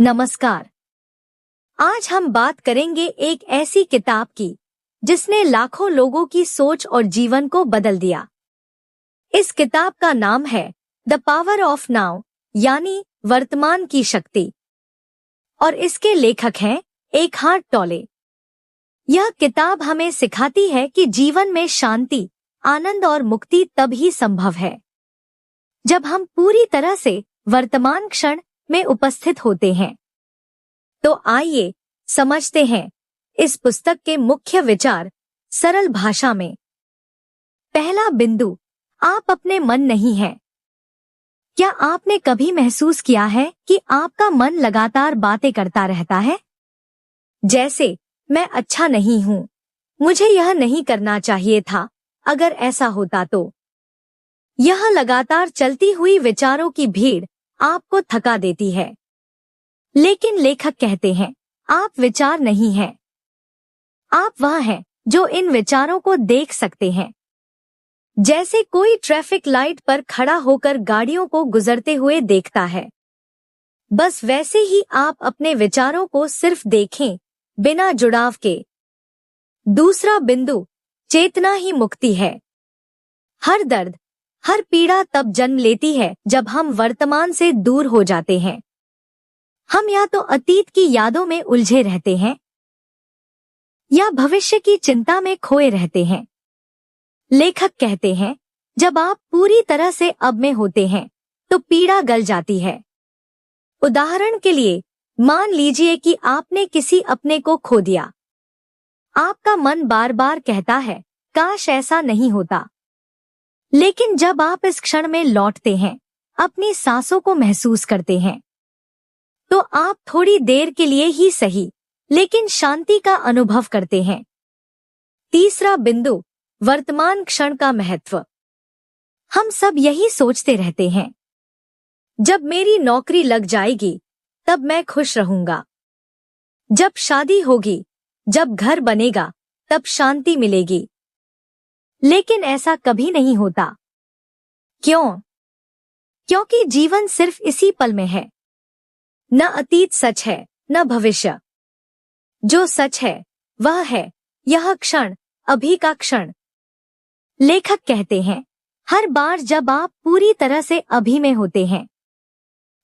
नमस्कार। आज हम बात करेंगे एक ऐसी किताब की जिसने लाखों लोगों की सोच और जीवन को बदल दिया। इस किताब का नाम है द पावर ऑफ नाउ, यानी वर्तमान की शक्ति, और इसके लेखक हैं एकहार्ट टोले। यह किताब हमें सिखाती है कि जीवन में शांति, आनंद और मुक्ति तभी संभव है जब हम पूरी तरह से वर्तमान क्षण में उपस्थित होते हैं। तो आइए समझते हैं इस पुस्तक के मुख्य विचार सरल भाषा में। पहला बिंदु, आप अपने मन नहीं हैं। क्या आपने कभी महसूस किया है कि आपका मन लगातार बातें करता रहता है? जैसे, मैं अच्छा नहीं हूँ, मुझे यह नहीं करना चाहिए था, अगर ऐसा होता तो। यह लगातार चलती हुई विचारों की भीड़ आपको थका देती है। लेकिन लेखक कहते हैं, आप विचार नहीं हैं। आप वह हैं जो इन विचारों को देख सकते हैं। जैसे कोई ट्रैफिक लाइट पर खड़ा होकर गाड़ियों को गुजरते हुए देखता है, बस वैसे ही आप अपने विचारों को सिर्फ देखें, बिना जुड़ाव के। दूसरा बिंदु, चेतना ही मुक्ति है। हर दर्द, हर पीड़ा तब जन्म लेती है जब हम वर्तमान से दूर हो जाते हैं। हम या तो अतीत की यादों में उलझे रहते हैं या भविष्य की चिंता में खोए रहते हैं। लेखक कहते हैं, जब आप पूरी तरह से अब में होते हैं तो पीड़ा गल जाती है। उदाहरण के लिए, मान लीजिए कि आपने किसी अपने को खो दिया। आपका मन बार बार कहता है, काश ऐसा नहीं होता। लेकिन जब आप इस क्षण में लौटते हैं, अपनी सांसों को महसूस करते हैं, तो आप थोड़ी देर के लिए ही सही, लेकिन शांति का अनुभव करते हैं। तीसरा बिंदु, वर्तमान क्षण का महत्व। हम सब यही सोचते रहते हैं, जब मेरी नौकरी लग जाएगी तब मैं खुश रहूंगा, जब शादी होगी, जब घर बनेगा, तब शांति मिलेगी। लेकिन ऐसा कभी नहीं होता। क्यों? क्योंकि जीवन सिर्फ इसी पल में है। न अतीत सच है, न भविष्य। जो सच है वह है यह क्षण, अभी का क्षण। लेखक कहते हैं, हर बार जब आप पूरी तरह से अभी में होते हैं,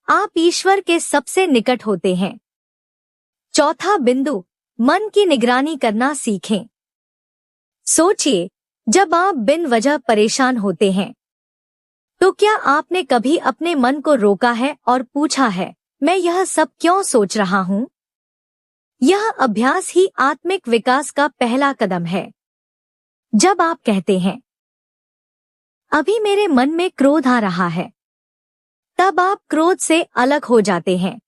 आप ईश्वर के सबसे निकट होते हैं। चौथा बिंदु, मन की निगरानी करना सीखें। सोचिए, जब आप बिन वजह परेशान होते हैं, तो क्या आपने कभी अपने मन को रोका है और पूछा है, मैं यह सब क्यों सोच रहा हूँ? यह अभ्यास ही आत्मिक विकास का पहला कदम है। जब आप कहते हैं, अभी मेरे मन में क्रोध आ रहा है, तब आप क्रोध से अलग हो जाते हैं।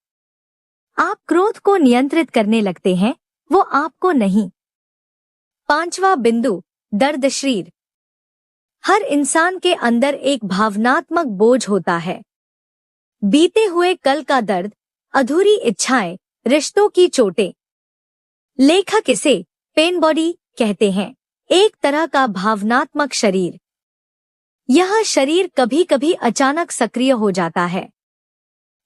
आप क्रोध को नियंत्रित करने लगते हैं, वो आपको नहीं। पांचवा बिंदु, दर्द शरीर। हर इंसान के अंदर एक भावनात्मक बोझ होता है। बीते हुए कल का दर्द, अधूरी इच्छाएं, रिश्तों की चोटें। लेखक इसे पेन बॉडी कहते हैं, एक तरह का भावनात्मक शरीर। यह शरीर कभी कभी अचानक सक्रिय हो जाता है,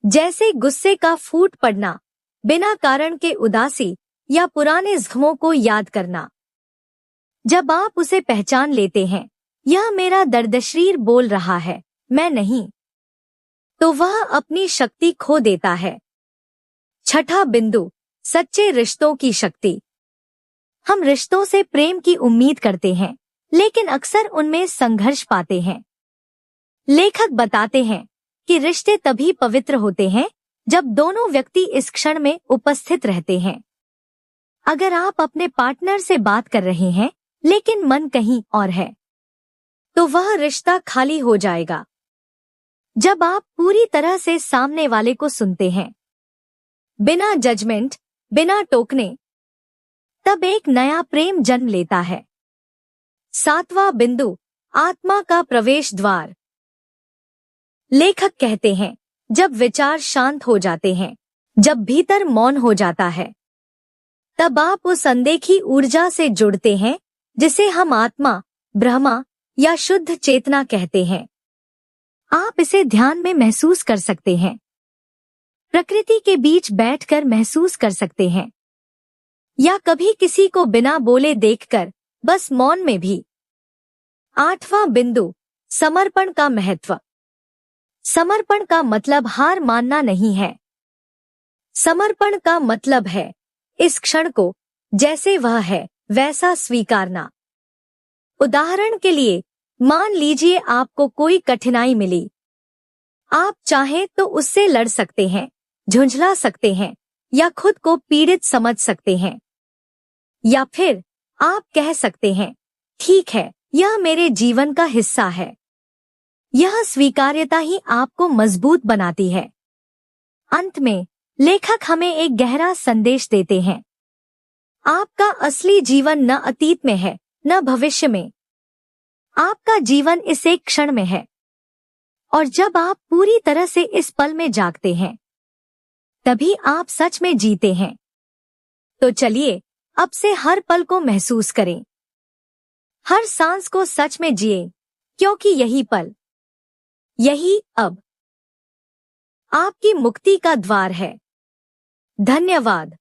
जैसे गुस्से का फूट पड़ना, बिना कारण के उदासी या पुराने जख्मों को याद करना। जब आप उसे पहचान लेते हैं, यह मेरा दर्द शरीर बोल रहा है, मैं नहीं, तो वह अपनी शक्ति खो देता है। छठा बिंदु, सच्चे रिश्तों की शक्ति। हम रिश्तों से प्रेम की उम्मीद करते हैं, लेकिन अक्सर उनमें संघर्ष पाते हैं। लेखक बताते हैं कि रिश्ते तभी पवित्र होते हैं जब दोनों व्यक्ति इस क्षण में उपस्थित रहते हैं। अगर आप अपने पार्टनर से बात कर रहे हैं लेकिन मन कहीं और है, तो वह रिश्ता खाली हो जाएगा। जब आप पूरी तरह से सामने वाले को सुनते हैं, बिना जजमेंट, बिना टोकने, तब एक नया प्रेम जन्म लेता है। सातवां बिंदु, आत्मा का प्रवेश द्वार। लेखक कहते हैं, जब विचार शांत हो जाते हैं, जब भीतर मौन हो जाता है, तब आप उस अनदेखी ऊर्जा से जुड़ते हैं जिसे हम आत्मा, ब्रह्मा या शुद्ध चेतना कहते हैं। आप इसे ध्यान में महसूस कर सकते हैं। प्रकृति के बीच बैठकर महसूस कर सकते हैं, या कभी किसी को बिना बोले देखकर बस मौन में भी। 8वां बिंदु, समर्पण का महत्व। समर्पण का मतलब हार मानना नहीं है। समर्पण का मतलब है इस क्षण को जैसे वह है वैसा स्वीकारना। उदाहरण के लिए, मान लीजिए आपको कोई कठिनाई मिली। आप चाहें तो उससे लड़ सकते हैं, झुंझला सकते हैं, या खुद को पीड़ित समझ सकते हैं। या फिर आप कह सकते हैं, ठीक है, यह मेरे जीवन का हिस्सा है। यह स्वीकार्यता ही आपको मजबूत बनाती है। अंत में लेखक हमें एक गहरा संदेश देते हैं। आपका असली जीवन न अतीत में है, न भविष्य में। आपका जीवन इस एक क्षण में है। और जब आप पूरी तरह से इस पल में जागते हैं, तभी आप सच में जीते हैं। तो चलिए, अब से हर पल को महसूस करें। हर सांस को सच में जिए, क्योंकि यही पल, यही अब आपकी मुक्ति का द्वार है। धन्यवाद।